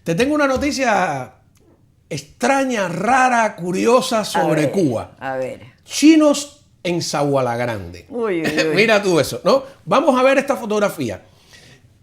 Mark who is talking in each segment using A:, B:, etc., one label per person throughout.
A: Te tengo una noticia extraña, rara, curiosa sobre Cuba.
B: A ver.
A: Chinos en Zaguala Grande.
B: Uy, uy, uy.
A: Mira tú eso, ¿no? Vamos a ver esta fotografía.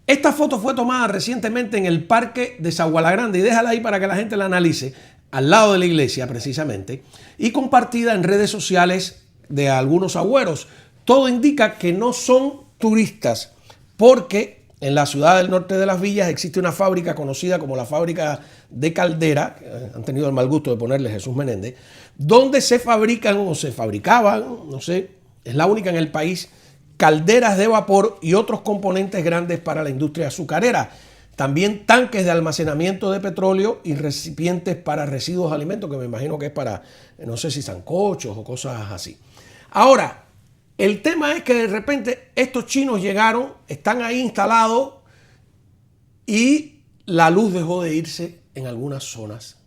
A: Esta foto fue tomada recientemente en el parque de Zaguala Grande, y déjala ahí para que la gente la analice, al lado de la iglesia precisamente, y compartida en redes sociales de algunos agüeros. Todo indica que no son turistas, porque en la ciudad del norte de Las Villas existe una fábrica conocida como la fábrica de Caldera, que han tenido el mal gusto de ponerle Jesús Menéndez, donde se fabrican o se fabricaban, no sé, es la única en el país, calderas de vapor y otros componentes grandes para la industria azucarera. También tanques de almacenamiento de petróleo y recipientes para residuos de alimentos, que me imagino que es para, no sé si sancochos o cosas así. Ahora, el tema es que de repente estos chinos llegaron, están ahí instalados y la luz dejó de irse en algunas zonas.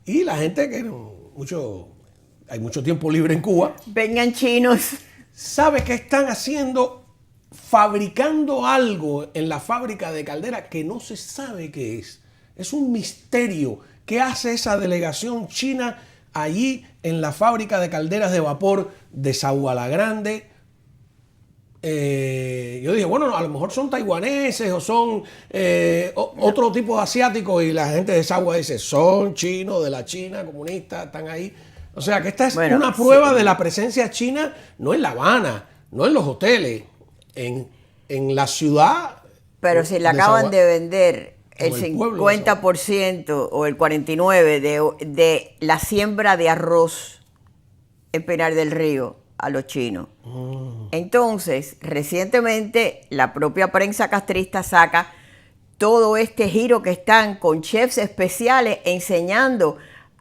A: Y la gente que hay mucho tiempo libre en Cuba.
B: Vengan chinos.
A: ¿Sabe qué están haciendo? Fabricando algo en la fábrica de Caldera que no se sabe qué es. Es un misterio. ¿Qué hace esa delegación china allí en la fábrica de calderas de vapor de Zaguala Grande? Yo dije, bueno, a lo mejor son taiwaneses o son otro tipo de asiáticos, y la gente de Zaguala dice, son chinos de la China comunista, están ahí. O sea, que esta es una prueba de la presencia china, no en La Habana, no en los hoteles, en la ciudad.
B: Pero si le acaban de vender el 50% o el 49% de la siembra de arroz en Pinar del Río a los chinos. Entonces, recientemente la propia prensa castrista saca todo este giro que están con chefs especiales enseñando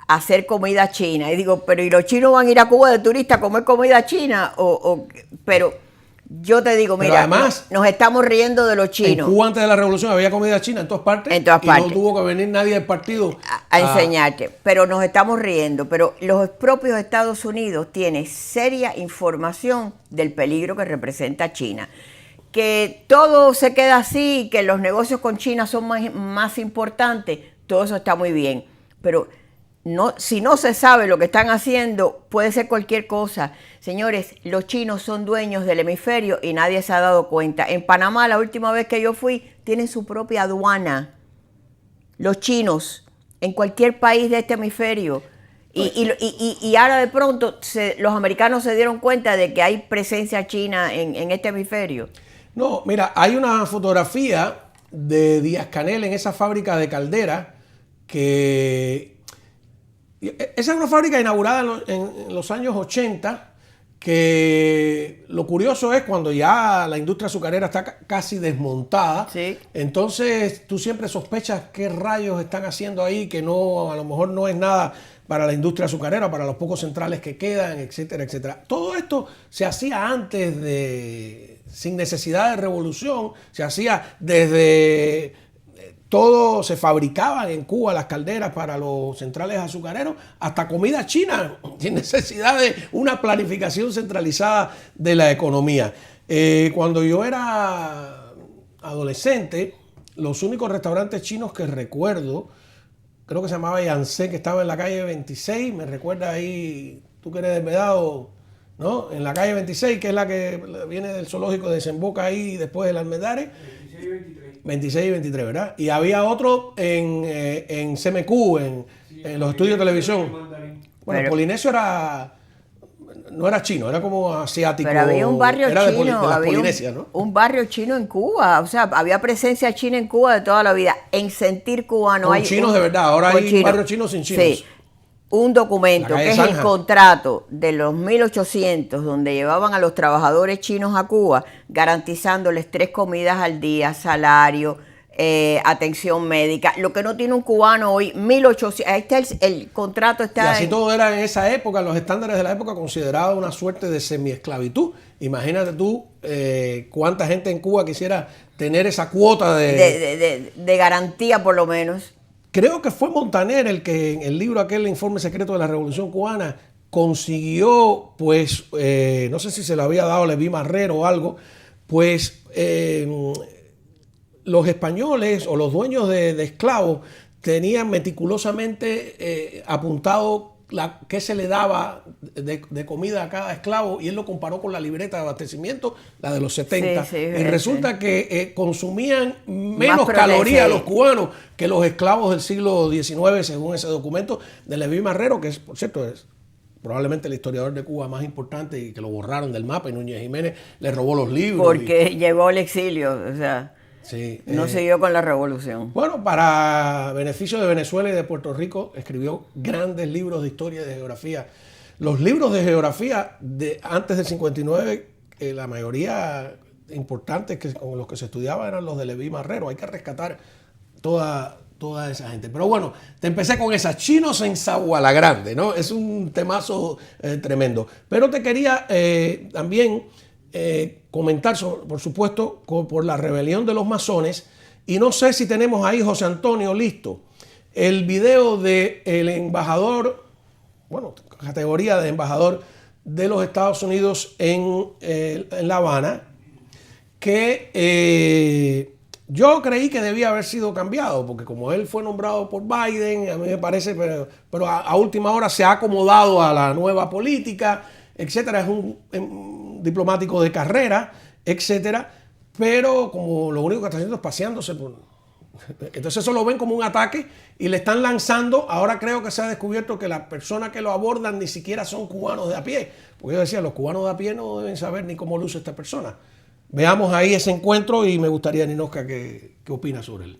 B: a hacer comida china. Y digo, pero ¿y los chinos van a ir a Cuba de turista a comer comida china? Pero yo te digo, mira, además, nos estamos riendo de los chinos.
A: En Cuba antes de la revolución había comida china en todas partes.
B: En todas partes.
A: No tuvo que venir nadie del partido
B: a enseñarte. Pero nos estamos riendo. Pero los propios Estados Unidos tienen seria información del peligro que representa China. Que todo se queda así, que los negocios con China son más importantes, todo eso está muy bien. Pero si no se sabe lo que están haciendo, puede ser cualquier cosa. Señores, los chinos son dueños del hemisferio y nadie se ha dado cuenta. En Panamá, la última vez que yo fui, tienen su propia aduana. Los chinos, en cualquier país de este hemisferio. Y ahora de pronto los americanos se dieron cuenta de que hay presencia china en este hemisferio.
A: No, mira, hay una fotografía de Díaz-Canel en esa fábrica de Caldera que... Esa es una fábrica inaugurada en los años 80, que lo curioso es cuando ya la industria azucarera está casi desmontada.
B: Sí.
A: Entonces tú siempre sospechas qué rayos están haciendo ahí, que no, a lo mejor no es nada para la industria azucarera, para los pocos centrales que quedan, etcétera, etcétera. Todo esto se hacía sin necesidad de revolución, se hacía desde... Todo se fabricaban en Cuba, las calderas para los centrales azucareros, hasta comida china, sin necesidad de una planificación centralizada de la economía. Cuando yo era adolescente, los únicos restaurantes chinos que recuerdo, creo que se llamaba Yangtze, que estaba en la calle 26, me recuerda ahí, tú que eres de Medado, ¿no? En la calle 26, que es la que viene del zoológico, desemboca ahí después del Almendares. 26 y 23, ¿verdad? Y había otro en CMQ, en los estudios de televisión. Bueno, pero Polinesio no era chino, era como asiático.
B: Pero había un barrio chino,
A: de las Polinesias, ¿no?
B: Un barrio chino en Cuba. O sea, había presencia china en Cuba de toda la vida. En sentir cubano.
A: Con chinos de verdad, ahora hay un barrio chino sin chinos.
B: Sí. Un documento que es el contrato de los 1800, donde llevaban a los trabajadores chinos a Cuba, garantizándoles 3 comidas al día, salario, atención médica, lo que no tiene un cubano hoy. 1800, ahí está el contrato.
A: Y así todo era en esa época, los estándares de la época, considerado una suerte de semiesclavitud. Imagínate tú cuánta gente en Cuba quisiera tener esa cuota de
B: garantía, por lo menos.
A: Creo que fue Montaner el que en el libro aquel, El Informe Secreto de la Revolución Cubana, consiguió, pues, no sé si se lo había dado Leví Marrero o algo, pues los españoles o los dueños de esclavos tenían meticulosamente apuntado qué se le daba de comida a cada esclavo, y él lo comparó con la libreta de abastecimiento, la de los 70,
B: Sí,
A: y resulta que consumían
B: Más
A: menos calorías
B: sí.
A: los cubanos que los esclavos del siglo XIX, según ese documento de Leví Marrero, que es, por cierto, es probablemente el historiador de Cuba más importante y que lo borraron del mapa, y Núñez Jiménez le robó los libros.
B: Porque llegó al exilio, o sea,
A: sí,
B: no siguió con la revolución.
A: bueno, para beneficio de Venezuela y de Puerto Rico, escribió grandes libros de historia y de geografía. Los libros de geografía de antes del 59, la mayoría importantes con los que se estudiaba eran los de Leví Marrero. Hay que rescatar toda esa gente. Pero bueno, te empecé con esas. Chinos en Sagualagrande, ¿no? Es un temazo tremendo. Pero te quería también comentar, por supuesto, por la rebelión de los masones. Y no sé si tenemos ahí, José Antonio, listo, el video del embajador, bueno, categoría de embajador de los Estados Unidos en La Habana, que yo creí que debía haber sido cambiado, porque como él fue nombrado por Biden, a mí me parece, pero a última hora se ha acomodado a la nueva política, etcétera. Es un diplomático de carrera, etcétera, pero como lo único que está haciendo es paseándose entonces eso lo ven como un ataque y le están lanzando. Ahora creo que se ha descubierto que las personas que lo abordan ni siquiera son cubanos de a pie, porque yo decía, los cubanos de a pie no deben saber ni cómo luce esta persona. Veamos ahí ese encuentro y me gustaría, Ninoska, ¿qué opina sobre él?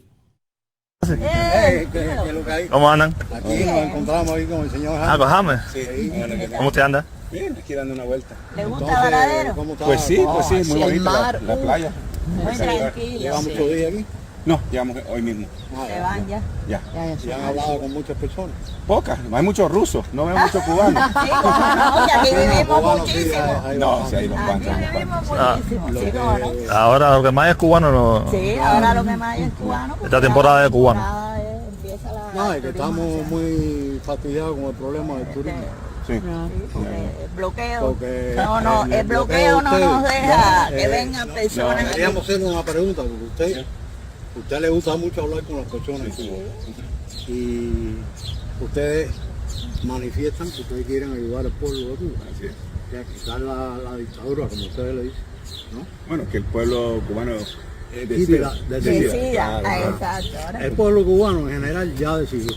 C: ¿Cómo andan?
D: Aquí nos encontramos ahí con el señor Jaime.
C: con James.
D: Sí.
C: ¿Cómo usted anda?
D: Bien, aquí dando una vuelta.
E: ¿Le gusta Varadero?
D: ¿cómo está?
F: Pues sí, muy
E: el
F: bonita
E: mar,
F: la playa.
E: Muy tranquilo.
D: ¿Lleva
E: sí.
D: muchos días aquí?
F: No, llegamos hoy mismo.
E: Se van ya.
F: Ya.
D: Y han hablado con muchas personas.
F: Pocas, no hay muchos rusos, no veo muchos cubanos.
E: Sí, no, que aquí vivimos
D: Cubanos, sí,
E: muchísimo.
F: No, sí, hay unos
E: Aquí
F: cuantos.
E: vivimos muchísimo, sí, cómo no.
C: Ahora lo que más es cubano, no.
E: Sí, ahora lo que más es cubano. porque
C: Esta temporada de cubano.
E: temporada empieza la
D: No, es que
E: turismo
D: estamos
E: hacia-
D: muy fastidiados con el problema del turismo.
F: Sí.
E: Sí, porque el bloqueo.
D: Porque
E: No,
D: el
E: el bloqueo no
D: ustedes,
E: nos deja
D: no,
E: que vengan personas. aquí.
D: Queríamos hacerle una pregunta, porque usted le gusta mucho hablar con las personas. Y ustedes manifiestan que ustedes quieren ayudar al pueblo de Cuba.
F: Así es.
D: Que a quitar la dictadura, como ustedes le dicen. ¿no?
F: Bueno, que el pueblo cubano
D: Decida.
E: Decida,
F: Claro.
E: exacto. Ahora
D: El pueblo cubano en general ya decidió.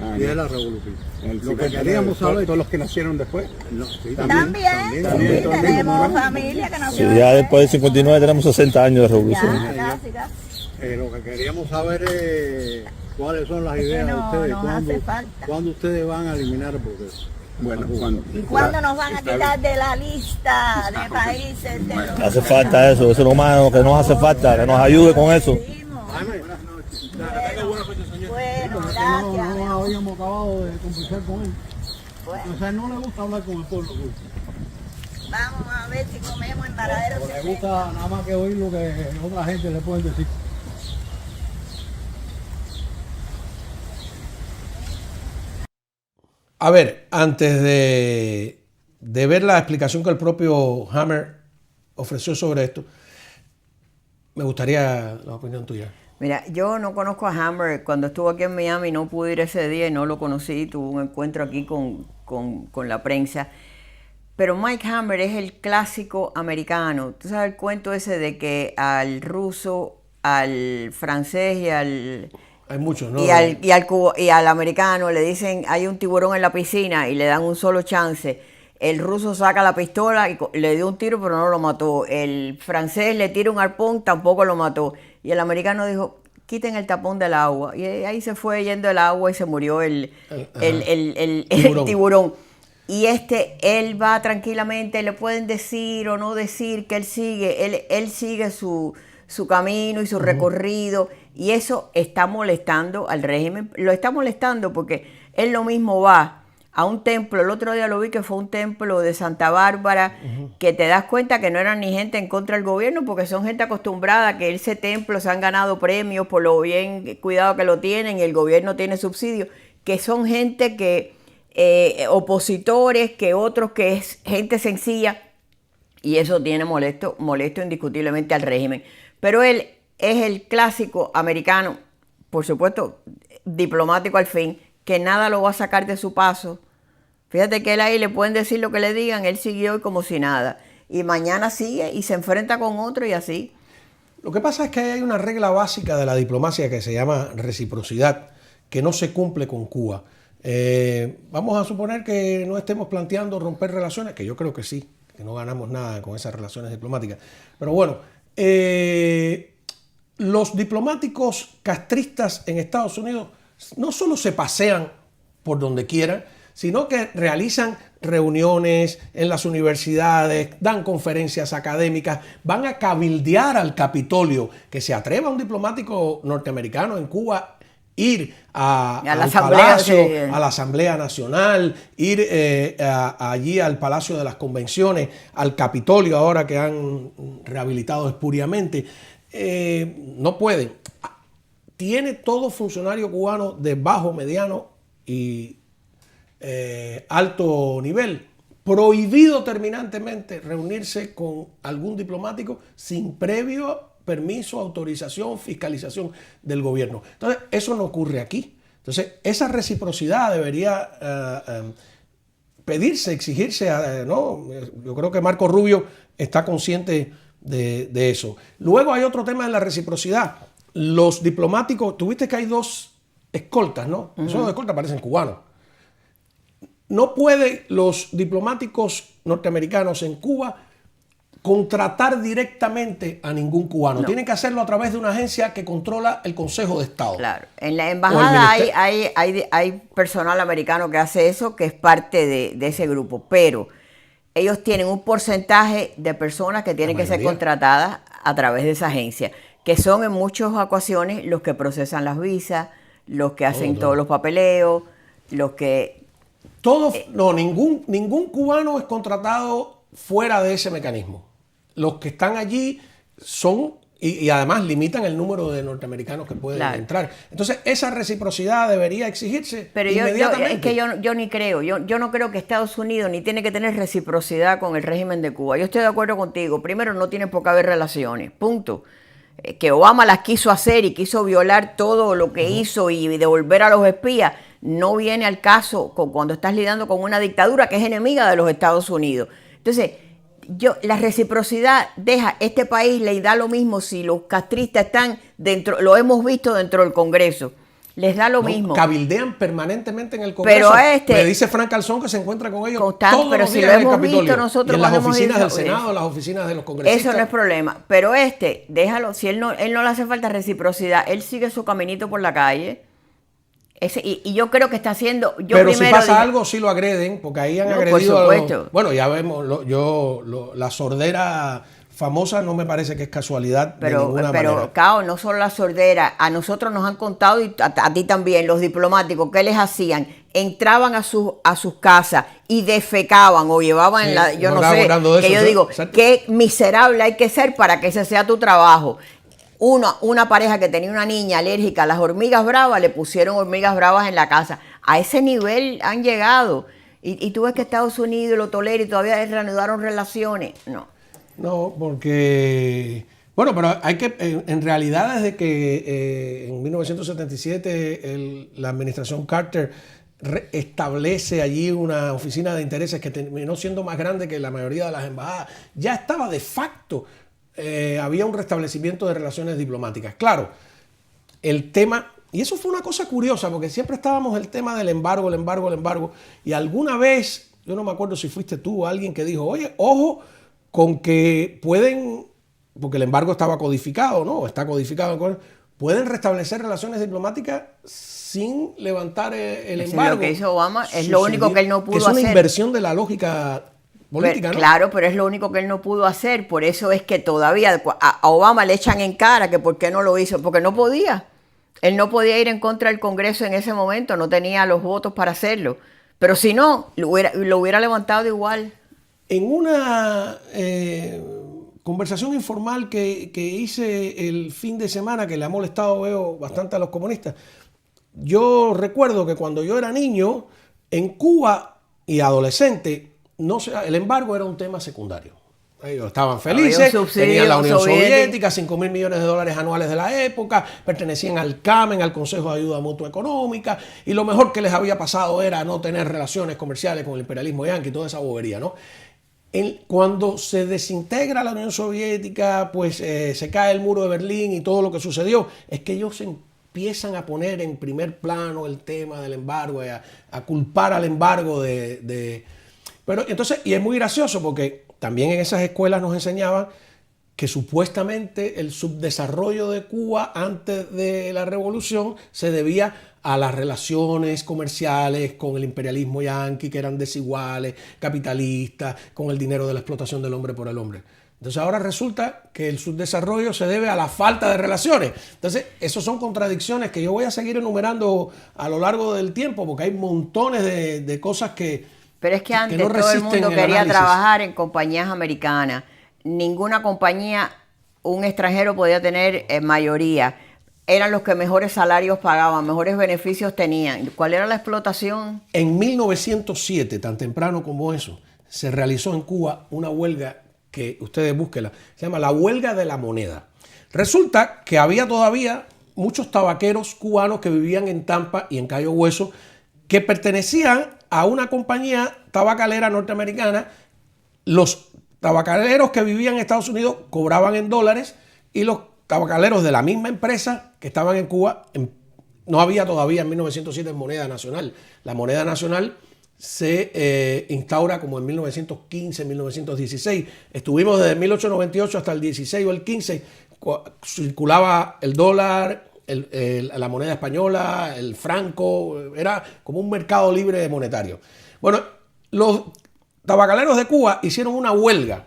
F: Ah,
D: Y
F: ya.
D: es la revolución.
F: El
D: Lo que
F: 59,
D: queríamos saber.
F: todos los que nacieron después.
D: No, sí,
E: También, sí, tenemos familia que nos
C: Sí, ya después del 59 tenemos 60 años de revolución.
E: Ya, casi, casi.
D: Lo que queríamos saber es cuáles son las
E: Es que
D: ideas de
E: no-
D: ustedes.
E: nos hace falta.
D: ¿Cuándo ustedes van a eliminar el proceso?
F: Bueno, cuando.
E: ¿Y cuándo nos van a quitar de la lista de países de los
C: Hace falta eso es lo más que nos hace falta, que nos ayude con eso.
E: seguimos? Bueno,
D: No
E: gracias.
D: habíamos acabado de conversar con él.
E: Bueno,
D: O sea, no le gusta hablar con el pueblo.
E: vamos a ver si comemos en Varadero.
D: Le gusta nada más que oír lo que otra gente le puede decir.
A: A ver, antes de ver la explicación que el propio Hammer ofreció sobre esto, me gustaría la opinión tuya.
B: Mira, yo no conozco a Hammer. Cuando estuvo aquí en Miami no pude ir ese día y no lo conocí. Tuve un encuentro aquí con la prensa. Pero Mike Hammer es el clásico americano. Tú sabes el cuento ese de que al ruso, al francés y
A: Hay muchos, ¿no?
B: y al americano le dicen hay un tiburón en la piscina y le dan un solo chance. El ruso saca la pistola y le dio un tiro pero no lo mató. El francés le tira un arpón, tampoco lo mató. Y el americano dijo, quiten el tapón del agua. Y ahí se fue yendo el agua y se murió el tiburón. Y él va tranquilamente, le pueden decir o no decir que él sigue su camino y su recorrido, y eso está molestando al régimen. Lo está molestando porque él lo mismo va a un templo. El otro día lo vi que fue un templo de Santa Bárbara, que te das cuenta que no eran ni gente en contra del gobierno, porque son gente acostumbrada a que ese templo se han ganado premios por lo bien cuidado que lo tienen y el gobierno tiene subsidios, que son gente que opositores, que otros que es gente sencilla, y eso tiene molesto indiscutiblemente al régimen. Pero él es el clásico americano, por supuesto, diplomático al fin, que nada lo va a sacar de su paso. Fíjate que él ahí le pueden decir lo que le digan, él siguió como si nada. Y mañana sigue y se enfrenta con otro y así.
A: Lo que pasa es que hay una regla básica de la diplomacia que se llama reciprocidad, que no se cumple con Cuba. Vamos a suponer que no estemos planteando romper relaciones, que yo creo que sí, que no ganamos nada con esas relaciones diplomáticas. Pero bueno, los diplomáticos castristas en Estados Unidos no solo se pasean por donde quieran, sino que realizan reuniones en las universidades, dan conferencias académicas, van a cabildear al Capitolio. Que se atreva un diplomático norteamericano en Cuba ir al Palacio, a la Asamblea Nacional, ir allí al Palacio de las Convenciones, al Capitolio ahora que han rehabilitado espuriamente. No pueden. Tiene todo funcionario cubano de bajo, mediano y alto nivel prohibido terminantemente reunirse con algún diplomático sin previo permiso, autorización, fiscalización del gobierno. Entonces, eso no ocurre aquí. Entonces, esa reciprocidad debería pedirse, exigirse, ¿no? Yo creo que Marco Rubio está consciente de eso. Luego hay otro tema de la reciprocidad. Los diplomáticos, tuviste que hay dos escoltas, ¿no? Esos dos escoltas parecen cubanos. No pueden los diplomáticos norteamericanos en Cuba contratar directamente a ningún cubano.
B: No.
A: Tienen que hacerlo a través de una agencia que controla el Consejo de Estado.
B: Claro. En la embajada hay personal americano que hace eso, que es parte de ese grupo, pero ellos tienen un porcentaje de personas que tienen que ser contratadas a través de esa agencia, que son en muchas ocasiones los que procesan las visas, los que hacen todos los papeleos, los que...
A: Ningún cubano es contratado fuera de ese mecanismo. Los que están allí son, y además limitan el número de norteamericanos que pueden entrar. Entonces, esa reciprocidad debería exigirse inmediatamente.
B: Es que yo ni creo, yo no creo que Estados Unidos ni tiene que tener reciprocidad con el régimen de Cuba. Yo estoy de acuerdo contigo. Primero, no tiene por qué haber relaciones, punto. Que Obama las quiso hacer y quiso violar todo lo que hizo y devolver a los espías, no viene al caso cuando estás lidiando con una dictadura que es enemiga de los Estados Unidos. Entonces, la reciprocidad deja, este país le da lo mismo si los castristas están dentro, lo hemos visto dentro del Congreso, les da lo mismo.
A: Cabildean permanentemente en el Congreso. Pero me dice Frank Calzón que se encuentra con ellos todos los días en el Capitolio.
B: Nosotros
A: y en las oficinas del Senado, en las oficinas de los congresistas.
B: Eso no es problema. Pero déjalo, si él no le hace falta reciprocidad, él sigue su caminito por la calle. Y yo creo que está haciendo...
A: Pero si pasa algo, sí lo agreden, porque ahí han agredido...
B: Por supuesto.
A: Bueno, ya vemos, la sordera famosa no me parece que es casualidad de ninguna manera.
B: Pero, Cao, no solo la sordera, a nosotros nos han contado, y a ti también, los diplomáticos, ¿qué les hacían? Entraban a sus casas y defecaban o llevaban yo no sé, que yo digo, qué miserable hay que ser para que ese sea tu trabajo. Una pareja que tenía una niña alérgica a las hormigas bravas, le pusieron hormigas bravas en la casa. A ese nivel han llegado. Y tú ves que Estados Unidos lo tolera y todavía reanudaron relaciones.
A: No, porque... Bueno, pero hay que... En realidad, desde que en 1977 la administración Carter establece allí una oficina de intereses que terminó siendo más grande que la mayoría de las embajadas, ya estaba de facto... había un restablecimiento de relaciones diplomáticas. Claro, el tema, y eso fue una cosa curiosa, porque siempre estábamos el tema del embargo, y alguna vez, yo no me acuerdo si fuiste tú o alguien que dijo, oye, ojo con que pueden, porque el embargo estaba codificado, ¿no? Está codificado, pueden restablecer relaciones diplomáticas sin levantar el embargo.
B: Lo que hizo Obama es lo único que él no pudo hacer.
A: Es una inversión de la lógica política, ¿no?
B: Claro, pero es lo único que él no pudo hacer. Por eso es que todavía a Obama le echan en cara que por qué no lo hizo. Porque no podía. Él no podía ir en contra del Congreso en ese momento. No tenía los votos para hacerlo. Pero si no, lo hubiera levantado igual.
A: En una conversación informal que hice el fin de semana, que le ha molestado, veo, bastante a los comunistas, yo recuerdo que cuando yo era niño, en Cuba y adolescente, el embargo era un tema secundario. Ellos estaban
B: Había un
A: felices,
B: subsidio
A: tenían la Unión
B: soviética.
A: Soviética, 5.000 millones de dólares anuales de la época, pertenecían al CAMEN, al Consejo de Ayuda Mutua Económica, y lo mejor que les había pasado era no tener relaciones comerciales con el imperialismo yanqui, toda esa bobería, ¿no? Cuando se desintegra la Unión Soviética, pues se cae el muro de Berlín y todo lo que sucedió, es que ellos empiezan a poner en primer plano el tema del embargo, a culpar al embargo Pero entonces, y es muy gracioso porque también en esas escuelas nos enseñaban que supuestamente el subdesarrollo de Cuba antes de la revolución se debía a las relaciones comerciales con el imperialismo yanqui, que eran desiguales, capitalistas, con el dinero de la explotación del hombre por el hombre. Entonces ahora resulta que el subdesarrollo se debe a la falta de relaciones. Entonces, esas son contradicciones que yo voy a seguir enumerando a lo largo del tiempo, porque hay montones de cosas que...
B: Pero es que antes
A: no
B: todo el
A: resisten
B: mundo
A: el
B: quería
A: análisis.
B: trabajar en compañías americanas. Ninguna compañía, un extranjero podía tener mayoría. Eran los que mejores salarios pagaban, mejores beneficios tenían. ¿Cuál era la explotación?
A: En 1907, tan temprano como eso, se realizó en Cuba una huelga que ustedes búsquenla, se llama la huelga de la moneda. Resulta que había todavía muchos tabaqueros cubanos que vivían en Tampa y en Cayo Hueso que pertenecían a una compañía tabacalera norteamericana. Los tabacaleros que vivían en Estados Unidos cobraban en dólares y los tabacaleros de la misma empresa que estaban en Cuba, no había todavía en 1907 moneda nacional. La moneda nacional se instaura como en 1915, 1916. Estuvimos desde 1898 hasta el 16 o el 15, circulaba el dólar, la moneda española, el franco, era como un mercado libre monetario. Bueno, los tabacaleros de Cuba hicieron una huelga.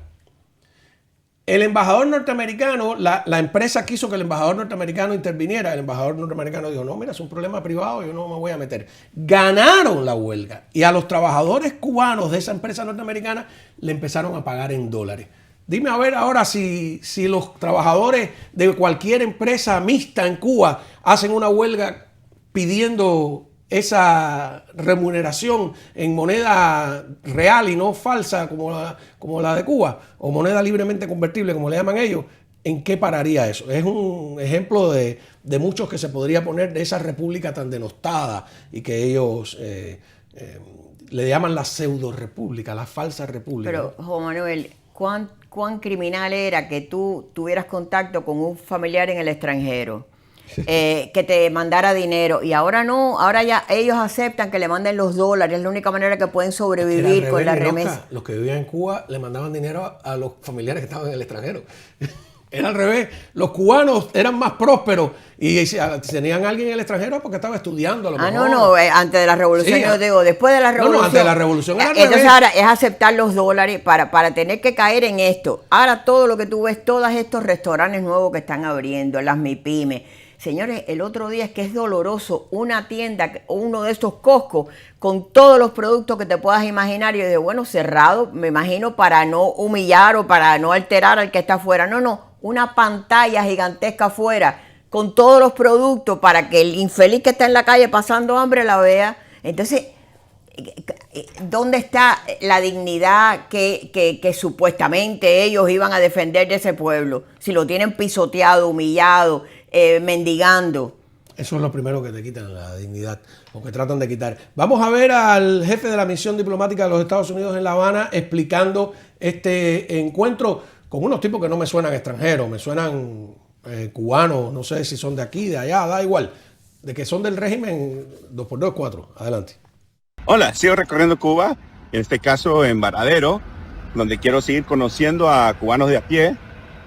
A: El embajador norteamericano, la empresa quiso que el embajador norteamericano interviniera. El embajador norteamericano dijo, no, mira, es un problema privado, yo no me voy a meter. Ganaron la huelga y a los trabajadores cubanos de esa empresa norteamericana le empezaron a pagar en dólares. Dime a ver ahora si los trabajadores de cualquier empresa mixta en Cuba hacen una huelga pidiendo esa remuneración en moneda real y no falsa como la de Cuba, o moneda libremente convertible como le llaman ellos, ¿en qué pararía eso? Es un ejemplo de muchos que se podría poner de esa república tan denostada y que ellos le llaman la pseudo república, la falsa república.
B: Pero, Juan Manuel, ¿cuán criminal era que tú tuvieras contacto con un familiar en el extranjero? Que te mandara dinero, y ahora no, ahora ya ellos aceptan que le manden los dólares, es la única manera que pueden sobrevivir
A: Era
B: con la
A: rebelde,
B: remesa.
A: loca. Los que vivían en Cuba le mandaban dinero a los familiares que estaban en el extranjero. Era al revés, los cubanos eran más prósperos y tenían a alguien en el extranjero porque estaba estudiando a lo mejor.
B: No, antes de la revolución,
A: Sí,
B: yo digo, después de la revolución.
A: No, antes de la revolución era al
B: entonces
A: revés.
B: ahora es aceptar los dólares para tener que caer en esto. Ahora todo lo que tú ves, todos estos restaurantes nuevos que están abriendo, las MIPYME. Señores, el otro día es que es doloroso una tienda, uno de estos Costco, con todos los productos que te puedas imaginar. Y yo digo, bueno, cerrado, me imagino, para no humillar o para no alterar al que está afuera. No, una pantalla gigantesca afuera con todos los productos para que el infeliz que está en la calle pasando hambre la vea. Entonces, ¿dónde está la dignidad que supuestamente ellos iban a defender de ese pueblo? Si lo tienen pisoteado, humillado, mendigando.
A: Eso es lo primero que te quitan, la dignidad, o que tratan de quitar. Vamos a ver al jefe de la misión diplomática de los Estados Unidos en La Habana explicando este encuentro con unos tipos que no me suenan extranjeros, me suenan cubanos, no sé si son de aquí, de allá, da igual. De que son del régimen 2x2 es 4. Adelante.
F: Hola, sigo recorriendo Cuba, en este caso en Varadero, donde quiero seguir conociendo a cubanos de a pie,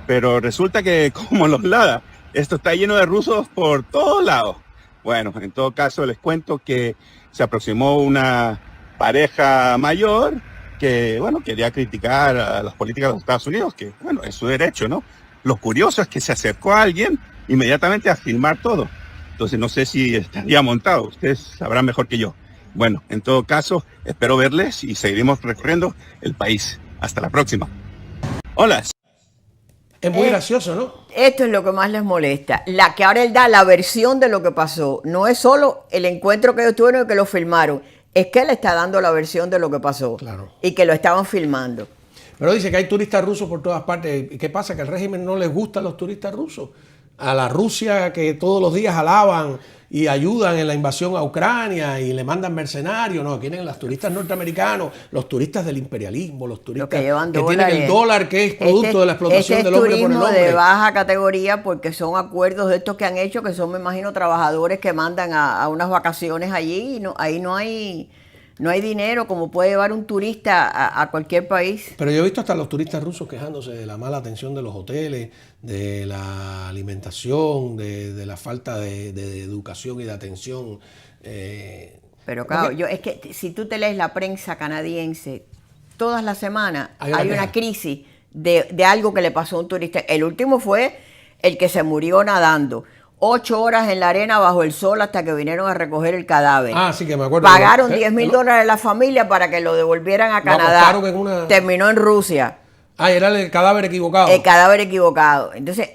F: pero resulta que como los Lada, esto está lleno de rusos por todos lados. Bueno, en todo caso les cuento que se aproximó una pareja mayor que, bueno, quería criticar a las políticas de los Estados Unidos, que, bueno, es su derecho, ¿no? Lo curioso es que se acercó a alguien inmediatamente a filmar todo. Entonces no sé si estaría montado, ustedes sabrán mejor que yo. Bueno, en todo caso, espero verles y seguiremos recorriendo el país. Hasta la próxima. Hola.
A: Es muy gracioso, ¿no?
B: Esto es lo que más les molesta. La que ahora él da la versión de lo que pasó. No es solo el encuentro que ellos tuvieron y que lo filmaron. Es que él está dando la versión de lo que pasó.
A: Claro.
B: Y que lo estaban filmando.
A: Pero dice que hay turistas rusos por todas partes. ¿Y qué pasa? Que al régimen no les gustan los turistas rusos. A la Rusia que todos los días alaban y ayudan en la invasión a Ucrania y le mandan mercenarios, no, quieren los turistas norteamericanos, los turistas del imperialismo, los turistas
B: que llevan
A: que tienen el dólar, que es producto de la explotación del hombre por el
B: turismo
A: hombre.
B: de baja categoría, porque son acuerdos de estos que han hecho, que son, me imagino, trabajadores que mandan a unas vacaciones allí y ahí no hay dinero como puede llevar un turista a cualquier país.
A: Pero yo he visto hasta los turistas rusos quejándose de la mala atención de los hoteles, de la alimentación, de la falta de educación y de atención.
B: Pero claro, es que si tú te lees la prensa canadiense, todas las semanas hay una crisis de algo que le pasó a un turista. El último fue el que se murió nadando. 8 horas en la arena bajo el sol hasta que vinieron a recoger el cadáver.
A: Ah, sí, que me acuerdo.
B: Pagaron $10,000 a la familia para que lo devolvieran a Canadá. Terminó en Rusia.
A: Ah, era el cadáver equivocado.
B: El cadáver equivocado. Entonces,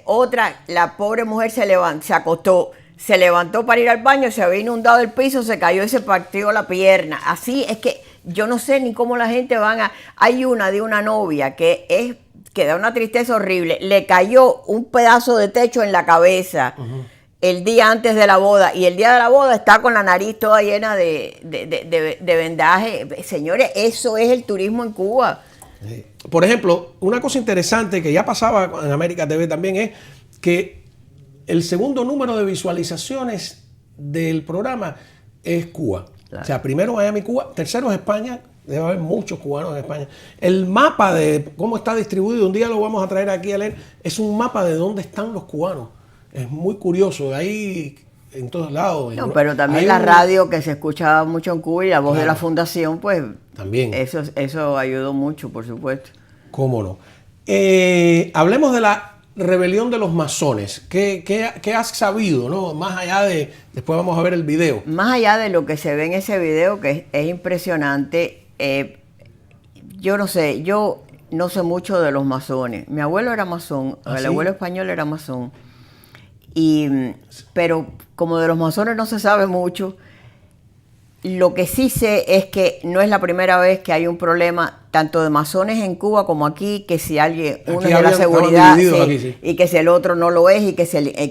B: la pobre mujer se acostó, se levantó para ir al baño, se había inundado el piso, se cayó y se partió la pierna. Así es que yo no sé ni cómo la gente Hay una de una novia que da una tristeza horrible. Le cayó un pedazo de techo en la cabeza. El día antes de la boda, y el día de la boda está con la nariz toda llena de vendaje. Señores, eso es el turismo en Cuba.
A: Por ejemplo, una cosa interesante que ya pasaba en América TV también es que el segundo número de visualizaciones del programa es Cuba. Claro. O sea, primero Miami, Cuba, tercero es España. Debe haber muchos cubanos en España. El mapa de cómo está distribuido, un día lo vamos a traer aquí a leer, es un mapa de dónde están los cubanos. Es muy curioso, ahí en todos lados.
B: No, pero también la radio que se escuchaba mucho en Cuba y la voz de la fundación, pues
A: también.
B: Eso ayudó mucho, por supuesto.
A: ¿Cómo no? Hablemos de la rebelión de los masones. ¿Qué has sabido, no? Más allá de... Después vamos a ver el video.
B: Más allá de lo que se ve en ese video, que es impresionante, yo no sé mucho de los masones. Mi abuelo era masón, el abuelo español era masón. Pero como de los masones no se sabe mucho, lo que sí sé es que no es la primera vez que hay un problema tanto de masones en Cuba como aquí, que si uno es de la seguridad y que si el otro no lo es,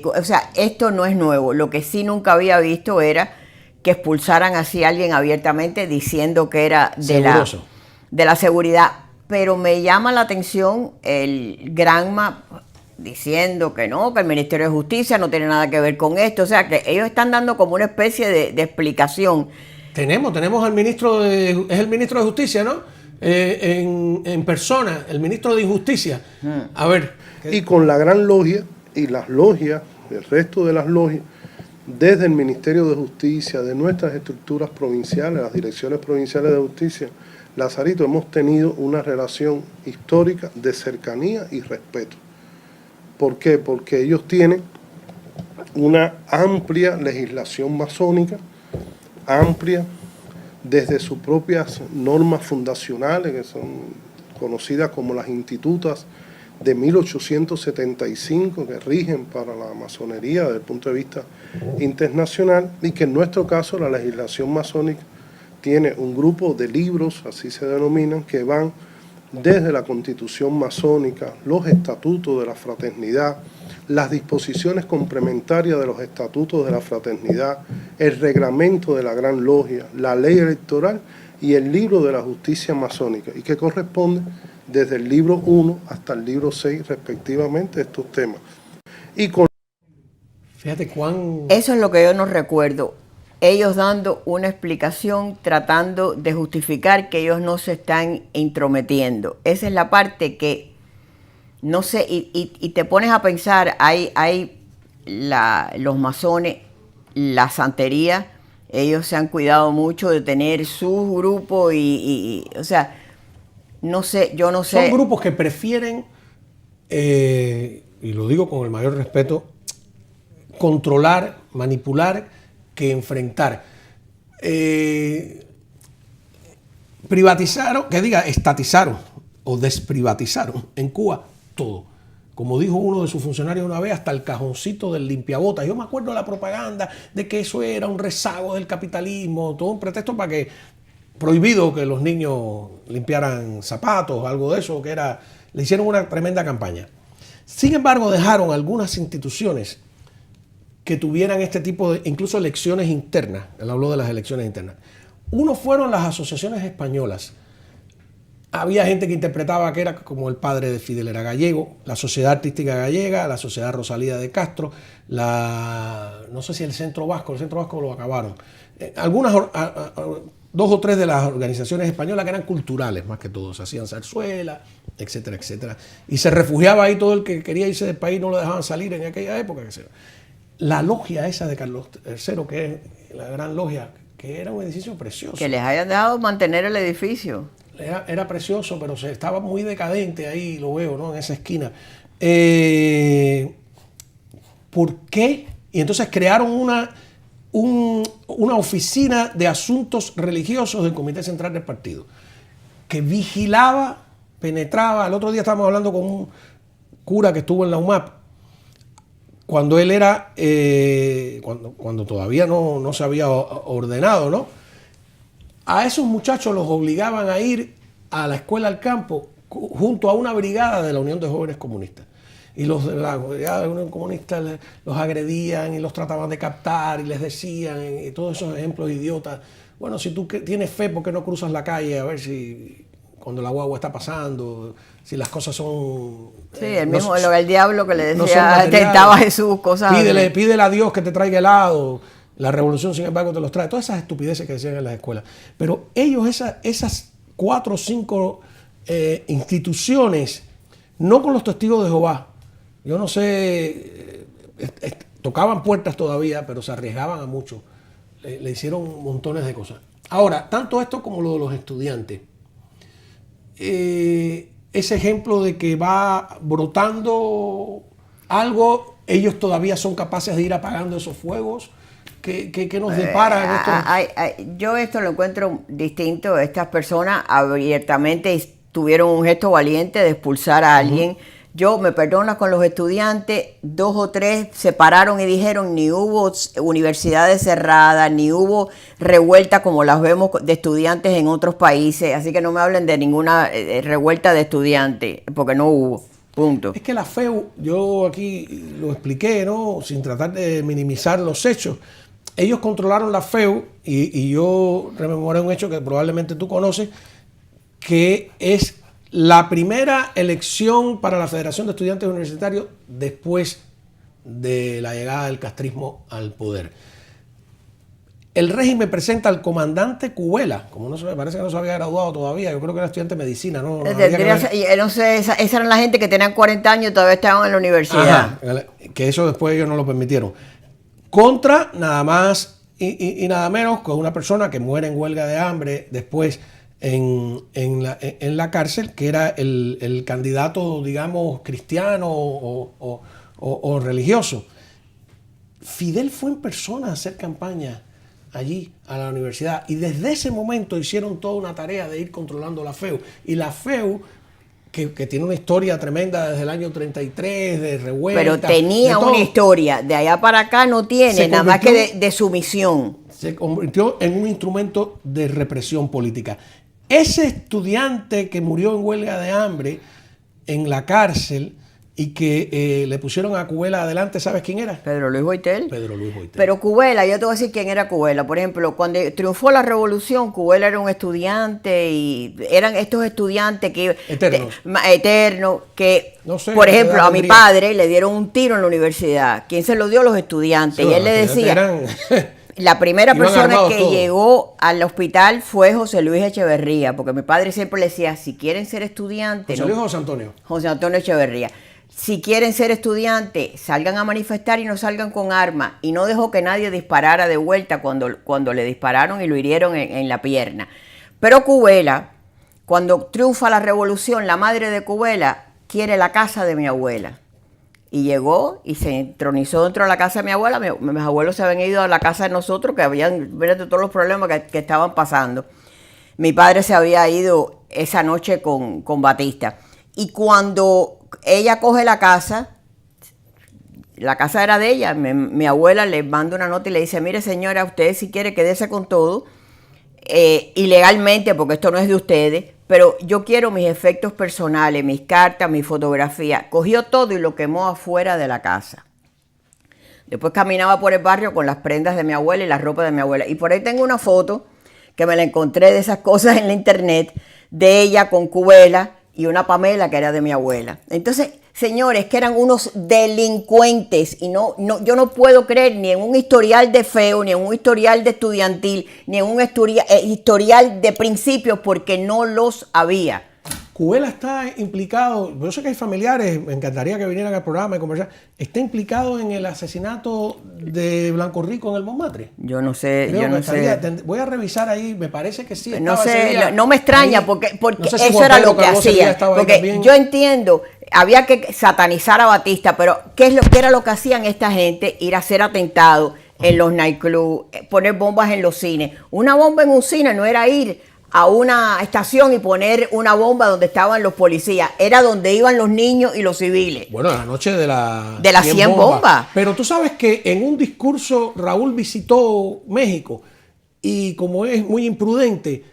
B: o sea, esto no es nuevo. Lo que sí nunca había visto era que expulsaran así a alguien abiertamente diciendo que era de la seguridad. Pero me llama la atención el Granma diciendo que no, que el Ministerio de Justicia no tiene nada que ver con esto. O sea, que ellos están dando como una especie de explicación.
A: Tenemos al ministro es el ministro de Justicia, ¿no? En persona, el ministro de Injusticia. A ver.
G: Y con la gran logia y las logias, el resto de las logias, desde el Ministerio de Justicia, de nuestras estructuras provinciales, las direcciones provinciales de justicia, Lazarito, hemos tenido una relación histórica de cercanía y respeto. ¿Por qué? Porque ellos tienen una amplia legislación masónica, amplia desde sus propias normas fundacionales, que son conocidas como las institutas de 1875, que rigen para la masonería desde el punto de vista internacional, y que en nuestro caso la legislación masónica tiene un grupo de libros, así se denominan, que van desde la Constitución masónica, los estatutos de la fraternidad, las disposiciones complementarias de los estatutos de la fraternidad, el reglamento de la Gran Logia, la ley electoral y el libro de la justicia masónica, y que corresponde desde el libro 1 hasta el libro 6 respectivamente estos temas. Y con...
A: Fíjate cuán...
B: Eso es lo que yo no recuerdo. Ellos dando una explicación, tratando de justificar que ellos no se están intrometiendo. Esa es la parte que, no sé, y te pones a pensar, los masones, la santería, ellos se han cuidado mucho de tener su grupo o sea, no sé, yo no sé.
A: Son grupos que prefieren, y lo digo con el mayor respeto, controlar, manipular, que enfrentar. Privatizaron, estatizaron o desprivatizaron en Cuba todo. Como dijo uno de sus funcionarios una vez, hasta el cajoncito del limpiabotas. Yo me acuerdo de la propaganda de que eso era un rezago del capitalismo, todo un pretexto para que prohibido que los niños limpiaran zapatos, algo de eso, le hicieron una tremenda campaña. Sin embargo, dejaron algunas instituciones que tuvieran este tipo de, incluso elecciones internas. Él habló de las elecciones internas. Uno fueron las asociaciones españolas. Había gente que interpretaba que era como el padre de Fidel era gallego, la Sociedad Artística Gallega, la Sociedad Rosalía de Castro, no sé si el Centro Vasco lo acabaron. Algunas, dos o tres de las organizaciones españolas que eran culturales más que todo, se hacían zarzuela, etcétera, etcétera. Y se refugiaba ahí todo el que quería irse del país, no lo dejaban salir en aquella época. La logia esa de Carlos III, que es la gran logia, que era un edificio precioso.
B: Que les hayan dejado mantener el edificio.
A: Era precioso, pero estaba muy decadente ahí, lo veo, ¿no? En esa esquina. ¿Por qué? Y entonces crearon una oficina de asuntos religiosos del Comité Central del Partido, que vigilaba, penetraba. El otro día estábamos hablando con un cura que estuvo en la UMAP, cuando él era, cuando todavía no se había ordenado, ¿no? A esos muchachos los obligaban a ir a la escuela al campo junto a una brigada de la Unión de Jóvenes Comunistas. Y los de la brigada de la Unión Comunista los agredían y los trataban de captar y les decían, y todos esos ejemplos idiotas. Bueno, si tú tienes fe, ¿por qué no cruzas la calle a ver si cuando la guagua está pasando, si las cosas son...
B: Sí, el mismo, el diablo que le
A: no
B: decía, tentaba a Jesús, cosas
A: pídele a Dios que te traiga helado. La revolución, sin embargo, te los trae. Todas esas estupideces que decían en las escuelas. Pero ellos, esas 4 o 5 instituciones, no con los testigos de Jehová, yo no sé, tocaban puertas todavía, pero se arriesgaban a mucho. Le hicieron montones de cosas. Ahora, tanto esto como lo de los estudiantes. Ese ejemplo de que va brotando algo, ellos todavía son capaces de ir apagando esos fuegos. ¿Qué nos depara esto?
B: Yo esto lo encuentro distinto. Estas personas abiertamente tuvieron un gesto valiente de expulsar a alguien. Yo, me perdonas con los estudiantes, 2 o 3 se pararon y dijeron ni hubo universidades cerradas, ni hubo revuelta como las vemos de estudiantes en otros países. Así que no me hablen de ninguna revuelta de estudiantes, porque no hubo. Punto.
A: Es que la FEU, yo aquí lo expliqué, ¿no? Sin tratar de minimizar los hechos. Ellos controlaron la FEU y yo rememoré un hecho que probablemente tú conoces, que es la primera elección para la Federación de Estudiantes Universitarios después de la llegada del castrismo al poder. El régimen presenta al comandante Cubela, como no se me parece que no se había graduado todavía, yo creo que era estudiante de medicina, ¿no?
B: No sé, esa eran la gente que tenían 40 años y todavía estaban en la universidad.
A: Ajá, que eso después ellos no lo permitieron. Contra nada más y nada menos que una persona que muere en huelga de hambre después en la cárcel, que era el candidato, digamos, cristiano o religioso. Fidel fue en persona a hacer campaña allí a la universidad y desde ese momento hicieron toda una tarea de ir controlando la FEU. Y la FEU, que tiene una historia tremenda desde el año 33, de revuelta.
B: Pero tenía una historia, de allá para acá no tiene, nada más que de sumisión.
A: Se convirtió en un instrumento de represión política. Ese estudiante que murió en huelga de hambre en la cárcel y que le pusieron a Cubela adelante, ¿sabes quién era?
B: Pedro Luis Boitel.
A: Pedro Luis Boitel.
B: Pero Cubela, yo te voy a decir quién era Cubela. Por ejemplo, cuando triunfó la revolución, Cubela era un estudiante y eran estos estudiantes que eternos, que,
A: no sé,
B: por ejemplo, a mi padre le dieron un tiro en la universidad. ¿Quién se lo dio? Los estudiantes. Sí, y él le decía... La primera persona que llegó al hospital fue José Luis Echeverría, porque mi padre siempre le decía, si quieren ser estudiantes...
A: José Luis o José Antonio.
B: José Antonio Echeverría. Si quieren ser estudiantes, salgan a manifestar y no salgan con armas. Y no dejó que nadie disparara de vuelta cuando le dispararon y lo hirieron en la pierna. Pero Cubela, cuando triunfa la revolución, la madre de Cubela quiere la casa de mi abuela. Y llegó y se entronizó dentro de la casa de mi abuela. Mis abuelos se habían ido a la casa de nosotros, que habían, fíjate todos los problemas que estaban pasando. Mi padre se había ido esa noche con Batista. Y cuando ella coge la casa era de ella, mi abuela le manda una nota y le dice, mire señora, usted si quiere quédese con todo, ilegalmente, porque esto no es de ustedes, pero yo quiero mis efectos personales, mis cartas, mi fotografía. Cogió todo y lo quemó afuera de la casa. Después caminaba por el barrio con las prendas de mi abuela y la ropa de mi abuela. Y por ahí tengo una foto que me la encontré de esas cosas en la internet, de ella con Cubela y una Pamela que era de mi abuela. Entonces, señores, que eran unos delincuentes y yo no puedo creer ni en un historial de feo, ni en un historial de estudiantil, ni en un historial de principios, porque no los había.
A: Cubela está implicado, yo sé que hay familiares, me encantaría que vinieran al programa y conversar, ¿está implicado en el asesinato de Blanco Rico en el Montmartre?
B: Yo no sé,
A: Creo
B: yo no
A: que
B: sé.
A: Voy a revisar ahí, me parece que sí.
B: No
A: estaba ese
B: sé,
A: día
B: no me extraña
A: ahí.
B: porque
A: No sé si
B: eso
A: Juan
B: era
A: Pedro
B: lo que
A: Cardoso ese día
B: hacía.
A: estaba ahí
B: Porque
A: también.
B: yo entiendo, había que satanizar a Batista, pero qué era lo que hacían esta gente? Ir a hacer atentados en los nightclubs, poner bombas en los cines. Una bomba en un cine no era ir a una estación y poner una bomba donde estaban los policías, era donde iban los niños y los civiles.
A: Bueno, la noche de las
B: De las 100 bombas.
A: Pero tú sabes que en un discurso Raúl visitó México y como es muy imprudente,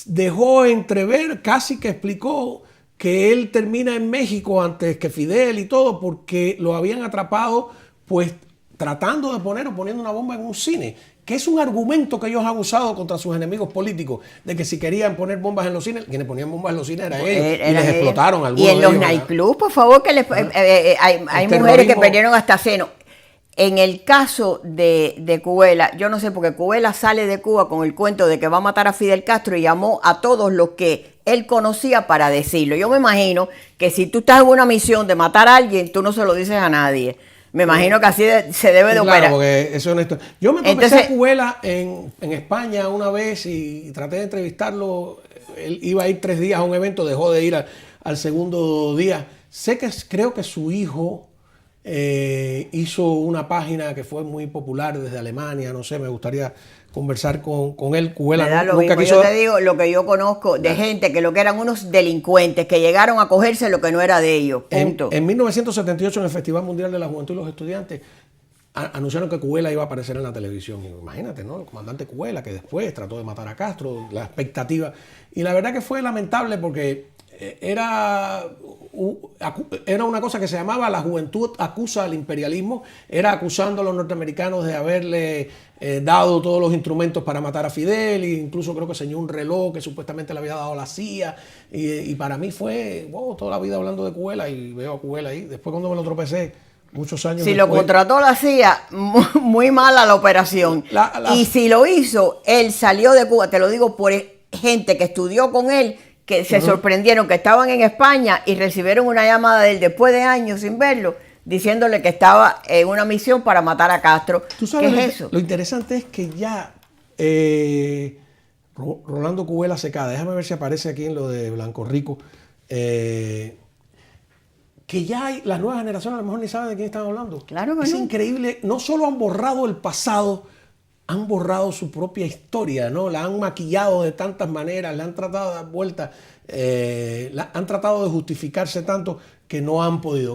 A: dejó entrever, casi que explicó que él termina en México antes que Fidel y todo porque lo habían atrapado pues tratando de poner o poniendo una bomba en un cine. Que es un argumento que ellos han usado contra sus enemigos políticos, de que si querían poner bombas en los cines, quienes ponían bombas en los cines eran ellos, y les explotaron algunos.
B: Y en
A: de
B: los
A: ellos,
B: nightclubs, por favor, que hay mujeres que perdieron hasta seno. En el caso de Cubela, yo no sé, porque Cubela sale de Cuba con el cuento de que va a matar a Fidel Castro y llamó a todos los que él conocía para decirlo. Yo me imagino que si tú estás en una misión de matar a alguien, tú no se lo dices a nadie. Me imagino que así se debe de operar.
A: Claro, porque eso es honesto. Yo me topé
B: Entonces,
A: a Cubela en España una vez y traté de entrevistarlo. Él iba a ir 3 días a un evento, dejó de ir al segundo día. Creo que su hijo hizo una página que fue muy popular desde Alemania. No sé, me gustaría conversar con él. Cubela
B: me da lo
A: nunca
B: mismo.
A: quiso.
B: Yo te digo lo que yo conozco de gente que lo que eran unos delincuentes que llegaron a cogerse lo que no era de ellos. Punto.
A: En 1978, en el Festival Mundial de la Juventud y los Estudiantes, anunciaron que Cubela iba a aparecer en la televisión. Y imagínate, ¿no? El comandante Cubela, que después trató de matar a Castro, la expectativa. Y la verdad que fue lamentable porque era una cosa que se llamaba la juventud acusa al imperialismo, era acusando a los norteamericanos de haberle dado todos los instrumentos para matar a Fidel, e incluso creo que enseñó un reloj que supuestamente le había dado la CIA, y para mí fue toda la vida hablando de Cubela, y veo a Cubela ahí. Después cuando me lo tropecé, muchos años
B: Si
A: después,
B: lo contrató la CIA, muy mala la operación. Y si lo hizo, él salió de Cuba, te lo digo por gente que estudió con él, que se sorprendieron que estaban en España y recibieron una llamada de él después de años sin verlo, diciéndole que estaba en una misión para matar a Castro.
A: ¿Tú sabes
B: ¿Qué es eso?
A: Lo interesante es que ya Rolando Cubela Secada, déjame ver si aparece aquí en lo de Blanco Rico, que ya hay, las nuevas generaciones a lo mejor ni saben de quién están hablando.
B: Claro que
A: es
B: no.
A: increíble, no solo han borrado el pasado, han borrado su propia historia, ¿no? La han maquillado de tantas maneras, la han tratado de dar vueltas, han tratado de justificarse tanto que no han podido.